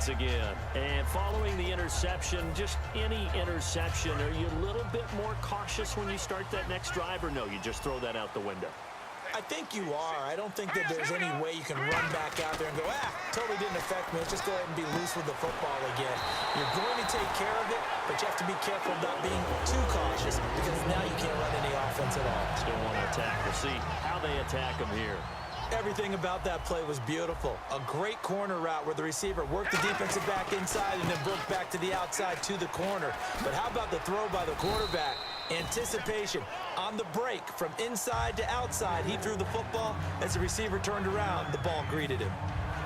once again. And following the interception, just any interception, are you a little bit more cautious when you start that next drive, or no, you just throw that out the window? I think you are. I don't think that there's any way you can run back out there and go, totally didn't affect me. Let's just go ahead and be loose with the football again. You're going to take care of it, but you have to be careful about being too cautious because now you can't run any offense at all. Still want to attack. We'll see how they attack them here. Everything about that play was beautiful. A great corner route where the receiver worked the defensive back inside and then broke back to the outside to the corner. But how about the throw by the quarterback? Anticipation on the break from inside to outside. He threw the football. As the receiver turned around, the ball greeted him.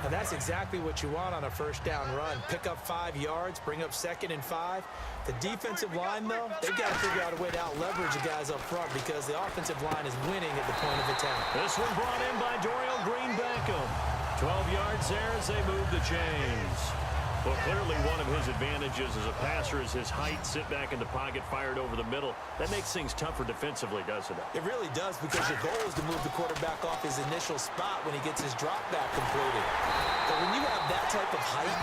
And that's exactly what you want on a first down run. Pick up 5 yards, bring up 2nd and 5. The defensive line, though, they've got to figure out a way to out-leverage the guys up front because the offensive line is winning at the point of attack. This one brought in by Dorial Green-Beckham. 12 yards there as they move the chains. Well, clearly one of his advantages as a passer is his height, sit back in the pocket, fired over the middle. That makes things tougher defensively, doesn't it? It really does because your goal is to move the quarterback off his initial spot when he gets his drop back completed. But when you have that type of height,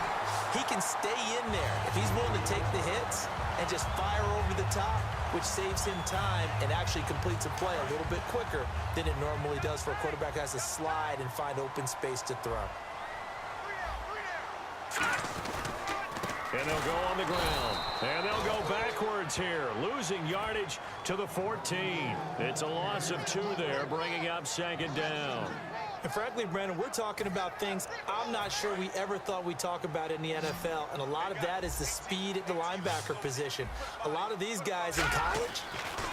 he can stay in there if he's willing to take the hits and just fire over the top, which saves him time and actually completes a play a little bit quicker than it normally does for a quarterback who has to slide and find open space to throw. And they'll go on the ground. And they'll go backwards here, losing yardage to the 14. It's a loss of 2 there, bringing up 2nd down. And frankly, Brandon, we're talking about things I'm not sure we ever thought we'd talk about in the NFL, and a lot of that is the speed at the linebacker position. A lot of these guys in college,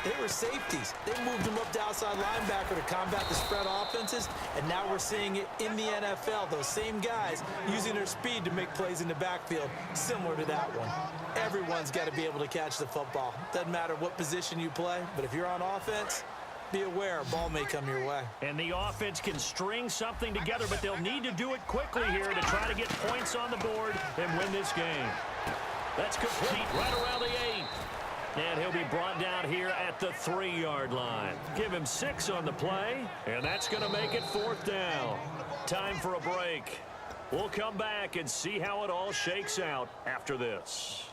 they were safeties. They moved them up to outside linebacker to combat the spread offenses, and now we're seeing it in the NFL. Those same guys using their speed to make plays in the backfield, similar to that one. Everyone's got to be able to catch the football. Doesn't matter what position you play, but if you're on offense, be aware, a ball may come your way. And the offense can string something together, but they'll need to do it quickly here to try to get points on the board and win this game. That's complete right around the 8. And he'll be brought down here at the 3-yard line. Give him 6 on the play, and that's going to make it 4th down. Time for a break. We'll come back and see how it all shakes out after this.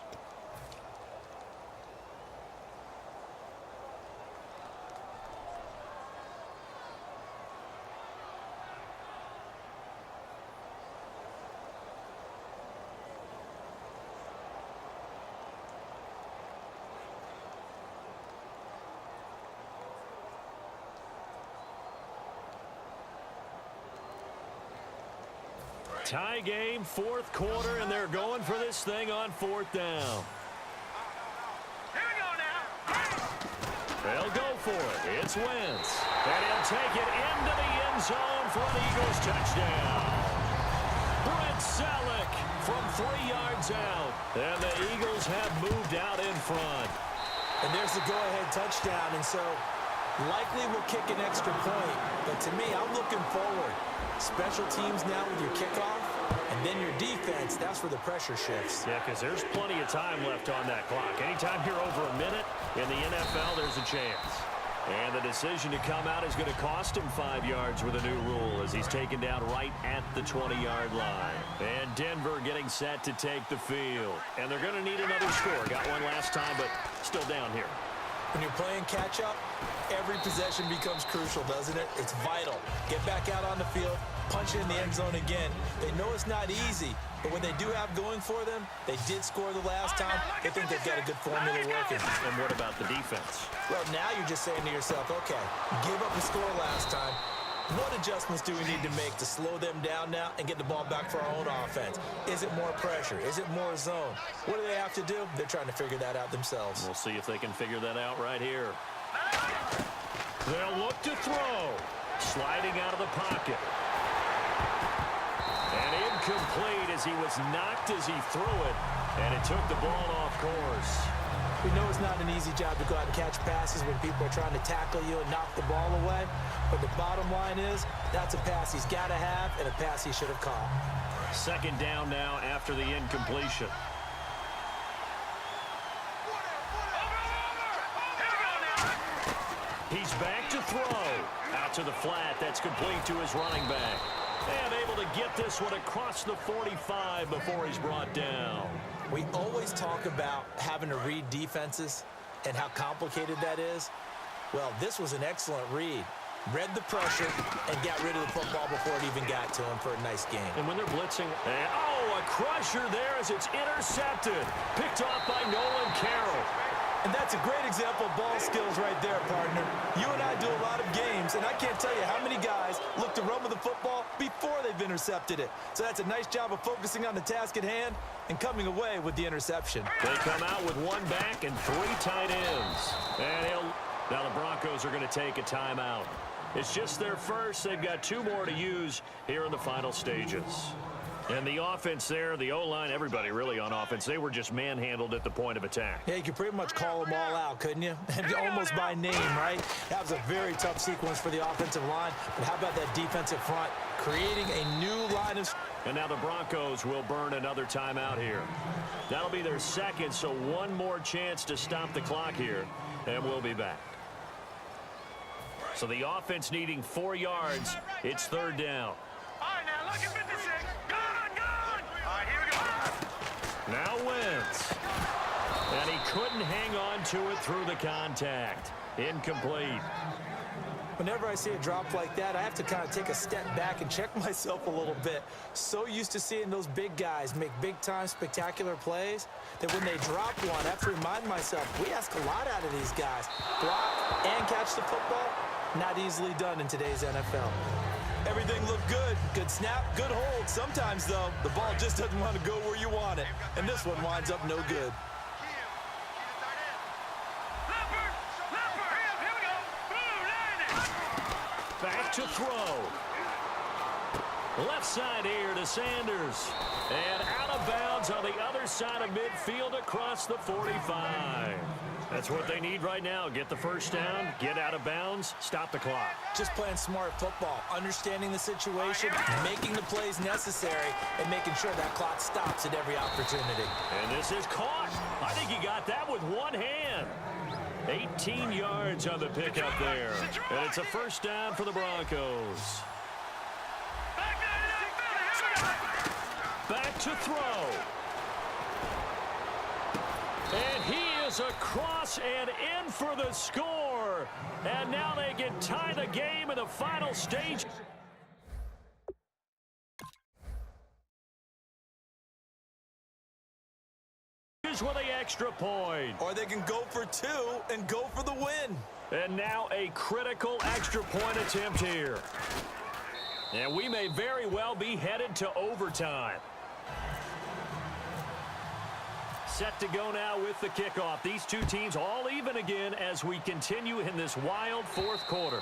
Tie game, 4th quarter, and they're going for this thing on 4th down. Here we go now. They'll go for it. It's Wentz. And he'll take it into the end zone for an Eagles touchdown. Brent Selleck from 3 yards out. And the Eagles have moved out in front. And there's the go-ahead touchdown, and so likely will kick an extra point. But to me, I'm looking forward. Special teams now with your kickoff, and then your defense, that's where the pressure shifts. Yeah, because there's plenty of time left on that clock. Anytime you're over a minute in the NFL, there's a chance. And the decision to come out is going to cost him 5 yards with a new rule as he's taken down right at the 20-yard line. And Denver getting set to take the field. And they're going to need another score. Got one last time, but still down here. When you're playing catch-up, every possession becomes crucial, doesn't it? It's vital. Get back out on the field, punch it in the end zone again. They know it's not easy, but what they do have going for them, they did score the last time. They think they've got a good formula working. And what about the defense? Well, now you're just saying to yourself, okay, give up a score last time. What adjustments do we need to make to slow them down now and get the ball back for our own offense? Is it more pressure? Is it more zone? What do they have to do? They're trying to figure that out themselves. We'll see if they can figure that out right here. They'll look to throw. Sliding out of the pocket. And incomplete as he was knocked as he threw it. And it took the ball off course. We know it's not an easy job to go out and catch passes when people are trying to tackle you and knock the ball away. But the bottom line is, that's a pass he's got to have and a pass he should have caught. 2nd down now after the incompletion. Here we go now. He's back to throw. Out to the flat. That's complete to his running back. And able to get this one across the 45 before he's brought down. We always talk about having to read defenses and how complicated that is. Well, this was an excellent read. Read the pressure and got rid of the football before it even got to him for a nice game. And when they're blitzing, and, oh, a crusher there as it's intercepted. Picked off by Nolan Carroll. And that's a great example of ball skills right there, partner. You and I do a lot of games, and I can't tell you how many guys look to run with the football before they've intercepted it. So that's a nice job of focusing on the task at hand and coming away with the interception. They come out with one back and 3 tight ends. And now the Broncos are going to take a timeout. It's just their first. They've got 2 more to use here in the final stages. And the offense there, the O-line, everybody really on offense, they were just manhandled at the point of attack. Yeah, you could pretty much call them all out, couldn't you? Almost by name, right? That was a very tough sequence for the offensive line. But how about that defensive front creating a new line of... And now the Broncos will burn another timeout here. That'll be their second, so one more chance to stop the clock here, and we'll be back. So the offense needing 4 yards. It's 3rd down. All right, now look at 56. Gone. All right, here we go. Now Wentz. And he couldn't hang on to it through the contact. Incomplete. Whenever I see a drop like that, I have to kind of take a step back and check myself a little bit. So used to seeing those big guys make big-time spectacular plays that when they drop one, I have to remind myself, we ask a lot out of these guys. Block and catch the football, not easily done in today's NFL. Everything looked good. Good snap, good hold. Sometimes, though, the ball just doesn't want to go where you want it. And this one winds up no good. Back to throw. Left side here to Sanders. And out of bounds on the other side of midfield across the 45. That's what they need right now. Get the first down, get out of bounds, stop the clock. Just playing smart football, understanding the situation, making the plays necessary, and making sure that clock stops at every opportunity. And this is caught. I think he got that with one hand. 18 yards on the pickup there. And it's a first down for the Broncos. Back to throw. And he is across and in for the score. And now they can tie the game in the final stage. With the extra point. Or they can go for 2 and go for the win. And now a critical extra point attempt here. And we may very well be headed to overtime. Set to go now with the kickoff. These two teams all even again as we continue in this wild 4th quarter.